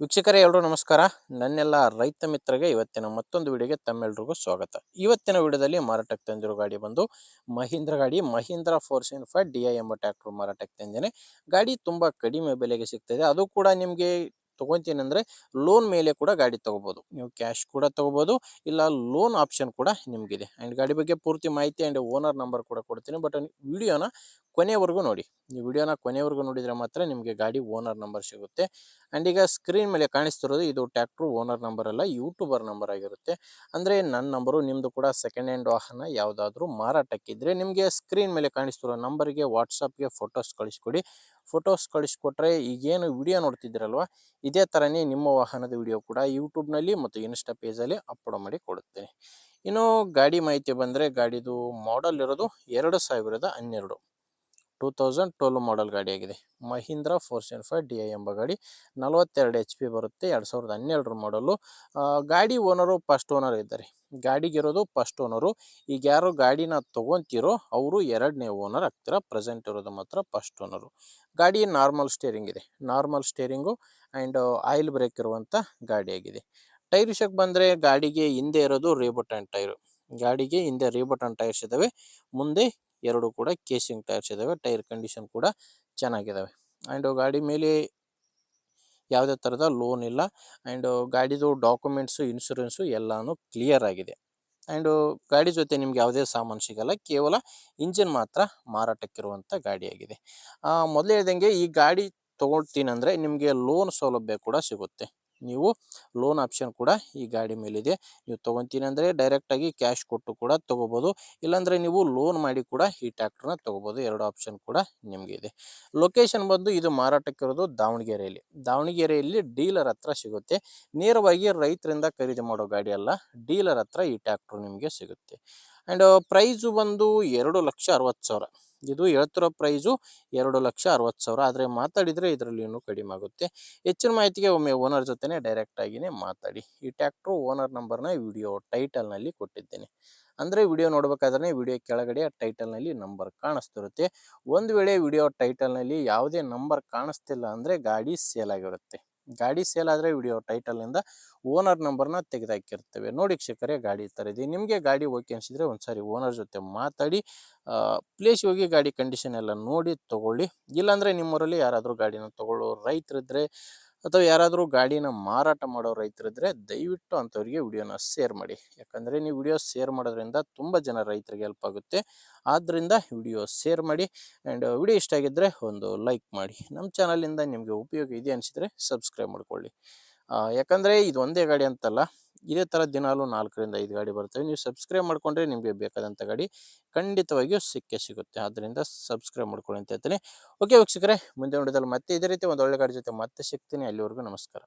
ವೀಕ್ಷಕರೇ ಎಲ್ಲರೂ ನಮಸ್ಕಾರ. ನನ್ನೆಲ್ಲ ರೈತ ಮಿತ್ರರಿಗೆ ಇವತ್ತಿನ ಮತ್ತೊಂದು ವಿಡಿಯೋಗೆ ತಮ್ಮೆಲ್ಲರಿಗೂ ಸ್ವಾಗತ. ಇವತ್ತಿನ ವಿಡಿಯೋದಲ್ಲಿ ಮಾರಾಟಕ್ಕೆ ತಂದಿರೋ ಗಾಡಿ ಬಂದು ಮಹೀಂದ್ರ 405 DI ಎಂಬ ಟ್ರ್ಯಾಕ್ಟರ್ ಮಾರಾಟಕ್ಕೆ ತಂದೇನೆ. ಗಾಡಿ ತುಂಬ ಕಡಿಮೆ ಬೆಲೆಗೆ ಸಿಗ್ತದೆ. ಅದು ಕೂಡ ನಿಮಗೆ ತಗೊಂತೀನಿ ಅಂದರೆ ಲೋನ್ ಮೇಲೆ ಕೂಡ ಗಾಡಿ ತಗೋಬೋದು. ನೀವು ಕ್ಯಾಶ್ ಕೂಡ ತಗೋಬೋದು, ಇಲ್ಲ ಲೋನ್ ಆಪ್ಷನ್ ಕೂಡ ನಿಮಗಿದೆ. ಆ್ಯಂಡ್ ಗಾಡಿ ಬಗ್ಗೆ ಪೂರ್ತಿ ಮಾಹಿತಿ ಆ್ಯಂಡ್ ಓನರ್ ನಂಬರ್ ಕೂಡ ಕೊಡ್ತೀನಿ. ಬಟ್ ವಿಡಿಯೋನ ಕೊನೆಯವರೆಗೂ ನೋಡಿ. ನೀವು ವಿಡಿಯೋನ ಕೊನೆಯವರೆಗೂ ನೋಡಿದರೆ ಮಾತ್ರ ನಿಮಗೆ ಗಾಡಿ ಓನರ್ ನಂಬರ್ ಸಿಗುತ್ತೆ. ಆ್ಯಂಡ್ ಈಗ ಸ್ಕ್ರೀನ್ ಮೇಲೆ ಕಾಣಿಸ್ತಿರೋದು ಇದು ಟ್ರ್ಯಾಕ್ಟ್ರು ಓನರ್ ನಂಬರ್ ಅಲ್ಲ, ಯೂಟ್ಯೂಬರ್ ನಂಬರ್ ಆಗಿರುತ್ತೆ. ಅಂದರೆ ನನ್ನ ನಂಬರು, ನಿಮ್ಮದು ಕೂಡ ಸೆಕೆಂಡ್ ಹ್ಯಾಂಡ್ ವಾಹನ ಯಾವುದಾದ್ರೂ ಮಾರಾಟಕ್ಕಿದ್ರೆ ನಿಮಗೆ ಸ್ಕ್ರೀನ್ ಮೇಲೆ ಕಾಣಿಸ್ತಿರೋ ನಂಬರಿಗೆ ವಾಟ್ಸಪ್ಗೆ ಫೋಟೋಸ್ ಕಳಿಸ್ಕೊಡಿ. ಫೋಟೋಸ್ ಕಳಿಸ್ಕೊಟ್ರೆ ಈಗೇನು ವಿಡಿಯೋ ನೋಡ್ತಿದ್ದೀರಲ್ವ, ಇದೇ ಥರನೇ ನಿಮ್ಮ ವಾಹನದ ವಿಡಿಯೋ ಕೂಡ ಯೂಟ್ಯೂಬ್ನಲ್ಲಿ ಮತ್ತು ಇನ್ಸ್ಟಾ ಪೇಜಲ್ಲಿ ಅಪ್ಲೋಡ್ ಮಾಡಿ ಕೊಡುತ್ತೇನೆ. ಇನ್ನು ಗಾಡಿ ಮಾಹಿತಿ ಬಂದರೆ ಗಾಡಿದು ಮಾಡೆಲ್ ಇರೋದು 2012 2012 ಮಾಡೆಲ್ ಗಾಡಿಯಾಗಿದೆ. ಮಹೀಂದ್ರ 405 DI ಎಂಬ ಗಾಡಿ 42 HP ಬರುತ್ತೆ. 2012 ಮಾಡಲು. ಗಾಡಿ ಓನರು ಫಸ್ಟ್ ಓನರ್ ಇದ್ದಾರೆ. ಗಾಡಿಗಿರೋದು ಫಸ್ಟ್ ಓನರು. ಈಗ ಯಾರು ಗಾಡಿನ ತೊಗೊತೀರೋ ಅವರು ಎರಡನೇ ಓನರ್ ಆಗ್ತೀರ. ಪ್ರೆಸೆಂಟ್ ಇರೋದು ಮಾತ್ರ ಫಸ್ಟ್ ಓನರು. ಗಾಡಿ ನಾರ್ಮಲ್ ಸ್ಟೇರಿಂಗ್ ಇದೆ. Normal steering and oil brake ಇರುವಂಥ ಗಾಡಿಯಾಗಿದೆ. ಟೈರ್ ವಿಷಯಕ್ಕೆ ಬಂದರೆ ಗಾಡಿಗೆ ಹಿಂದೆ ಇರೋದು ರೀಬಟನ್ ಟೈರು. ಗಾಡಿಗೆ ಹಿಂದೆ ರೀಬಟನ್ ಟೈರ್ಸ್ ಇದ್ದಾವೆ. ಮುಂದೆ ಎರಡು ಕೂಡ ಕೇಸಿಂಗ್ ಟೈರ್ಸ್ ಇದ್ದಾವೆ. ಟೈರ್ ಕಂಡೀಷನ್ ಕೂಡ ಚೆನ್ನಾಗಿದ್ದಾವೆ. ಆ್ಯಂಡ್ ಗಾಡಿ ಮೇಲೆ ಯಾವುದೇ ಥರದ ಲೋನ್ ಇಲ್ಲ. ಆ್ಯಂಡ್ ಗಾಡಿದು ಡಾಕ್ಯುಮೆಂಟ್ಸು, ಇನ್ಶೂರೆನ್ಸು ಎಲ್ಲನೂ ಕ್ಲಿಯರ್ ಆಗಿದೆ. ಆ್ಯಂಡು ಗಾಡಿ ಜೊತೆ ನಿಮ್ಗೆ ಯಾವುದೇ ಸಾಮಾನು ಸಿಗಲ್ಲ, ಕೇವಲ ಇಂಜಿನ್ ಮಾತ್ರ ಮಾರಾಟಕ್ಕಿರುವಂಥ ಗಾಡಿಯಾಗಿದೆ. ಮೊದಲೇ ಹೇಳ್ದಂಗೆ ಈ ಗಾಡಿ ತೊಗೊಳ್ತೀನಿ ಅಂದರೆ ನಿಮಗೆ ಲೋನ್ ಸೌಲಭ್ಯ ಕೂಡ ಸಿಗುತ್ತೆ. ನೀವು ಲೋನ್ ಆಪ್ಷನ್ ಕೂಡ ಈ ಗಾಡಿ ಮೇಲಿದೆ. ನೀವು ತೊಗೊತೀನಿ ಅಂದರೆ ಡೈರೆಕ್ಟಾಗಿ ಕ್ಯಾಶ್ ಕೊಟ್ಟು ಕೂಡ ತೊಗೋಬೋದು, ಇಲ್ಲಾಂದರೆ ನೀವು ಲೋನ್ ಮಾಡಿ ಕೂಡ ಈ ಟ್ರ್ಯಾಕ್ಟರ್ನ ತೊಗೋಬೋದು. ಎರಡು ಆಪ್ಷನ್ ಕೂಡ ನಿಮಗೆ ಇದೆ. ಲೊಕೇಶನ್ ಬಂದು ಇದು ಮಾರಾಟಕ್ಕಿರೋದು ದಾವಣಗೆರೆಯಲ್ಲಿ. ದಾವಣಗೆರೆಯಲ್ಲಿ ಡೀಲರ್ ಹತ್ರ ಸಿಗುತ್ತೆ. ನೇರವಾಗಿ ರೈತರಿಂದ ಖರೀದಿ ಮಾಡೋ ಗಾಡಿ ಅಲ್ಲ, ಡೀಲರ್ ಹತ್ರ ಈ ಟ್ರ್ಯಾಕ್ಟರ್ ನಿಮಗೆ ಸಿಗುತ್ತೆ. ಆ್ಯಂಡ್ ಪ್ರೈಸು ಬಂದು 2,60,000. ಇದು ಹೇಳ್ತಿರೋ ಪ್ರೈಸು 2,60,000. ಆದರೆ ಮಾತಾಡಿದರೆ ಇದರಲ್ಲಿ ಇನ್ನೂ ಕಡಿಮೆ ಆಗುತ್ತೆ. ಹೆಚ್ಚಿನ ಮಾಹಿತಿಗೆ ಒಮ್ಮೆ ಓನರ್ ಜೊತೆ ಡೈರೆಕ್ಟಾಗಿಯೇ ಮಾತಾಡಿ. ಈ ಟ್ರ್ಯಾಕ್ಟ್ರು ಓನರ್ ನಂಬರ್ನ ವಿಡಿಯೋ ಟೈಟಲ್ನಲ್ಲಿ ಕೊಟ್ಟಿದ್ದೇನೆ. ಅಂದರೆ ವಿಡಿಯೋ ನೋಡಬೇಕಾದ್ರೆ ವಿಡಿಯೋ ಕೆಳಗಡೆ ಟೈಟಲ್ನಲ್ಲಿ ನಂಬರ್ ಕಾಣಿಸ್ತಿರುತ್ತೆ. ಒಂದು ವೇಳೆ ವಿಡಿಯೋ ಟೈಟಲ್ನಲ್ಲಿ ಯಾವುದೇ ನಂಬರ್ ಕಾಣಿಸ್ತಿಲ್ಲ ಅಂದರೆ ಗಾಡಿ ಸೇಲ್ ಆಗಿರುತ್ತೆ. ಗಾಡಿ ಸೇಲ್ ಆದರೆ ವಿಡಿಯೋ ಟೈಟಲ್ನಿಂದ ಓನರ್ ನಂಬರ್ನ ತೆಗೆದುಹಾಕಿರ್ತೇವೆ. ನೋಡಿ ವೀಕ್ಷಕರೇ, ಗಾಡಿ ಈ ಥರ ಇದೆ. ನಿಮಗೆ ಗಾಡಿ ಓಕೆ ಅನಿಸಿದರೆ ಒಂದ್ಸಾರಿ ಓನರ್ ಜೊತೆ ಮಾತಾಡಿ ಪ್ಲೇಸ್ ಹೋಗಿ ಗಾಡಿ ಕಂಡೀಷನ್ ಎಲ್ಲ ನೋಡಿ ತೊಗೊಳ್ಳಿ. ಇಲ್ಲಾಂದರೆ ನಿಮ್ಮೂರಲ್ಲಿ ಯಾರಾದರೂ ಗಾಡಿನ ತೊಗೊಳ್ಳೋ ರೈತರಿದ್ದರೆ ಅಥವಾ ಯಾರಾದರೂ ಗಾಡಿನ ಮಾರಾಟ ಮಾಡೋ ರೈತರಿದ್ದರೆ ದಯವಿಟ್ಟು ಅಂಥವ್ರಿಗೆ ವಿಡಿಯೋನ ಶೇರ್ ಮಾಡಿ. ಯಾಕಂದರೆ ನೀವು ವಿಡಿಯೋ ಶೇರ್ ಮಾಡೋದ್ರಿಂದ ತುಂಬ ಜನ ರೈತರಿಗೆ ಹೆಲ್ಪ್ ಆಗುತ್ತೆ. ಆದ್ದರಿಂದ ವಿಡಿಯೋ ಶೇರ್ ಮಾಡಿ. ಆ್ಯಂಡ್ ವಿಡಿಯೋ ಇಷ್ಟ ಆಗಿದ್ದರೆ ಒಂದು ಲೈಕ್ ಮಾಡಿ. ನಮ್ಮ ಚಾನಲಿಂದ ನಿಮಗೆ ಉಪಯೋಗ ಇದೆ ಅನಿಸಿದರೆ ಸಬ್ಸ್ಕ್ರೈಬ್ ಮಾಡ್ಕೊಳ್ಳಿ. ಯಾಕಂದರೆ ಇದು ಒಂದೇ ಗಾಡಿ ಅಂತಲ್ಲ, ಇದೇ ಥರ ದಿನಾಲು 4ರಿಂದ 5 ಗಾಡಿ ಬರ್ತವೆ. ನೀವು ಸಬ್ಸ್ಕ್ರೈಬ್ ಮಾಡಿಕೊಂಡ್ರೆ ನಿಮಗೆ ಬೇಕಾದಂಥ ಗಾಡಿ ಖಂಡಿತವಾಗಿಯೂ ಸಿಕ್ಕೇ ಸಿಗುತ್ತೆ. ಆದ್ದರಿಂದ ಸಬ್ಸ್ಕ್ರೈಬ್ ಮಾಡ್ಕೊಳ್ಳಿ ಅಂತ ಹೇಳ್ತೀನಿ. ಓಕೆ ವೀಕ್ಷಕರೇ, ಮುಂದೆ ವಿಡಿಯೋದಲ್ಲಿ ಮತ್ತೆ ಇದೇ ರೀತಿ ಒಂದು ಒಳ್ಳೆ ಗಾಡಿ ಜೊತೆ ಮತ್ತೆ ಸಿಗ್ತೀನಿ. ಅಲ್ಲಿವರೆಗೂ ನಮಸ್ಕಾರ.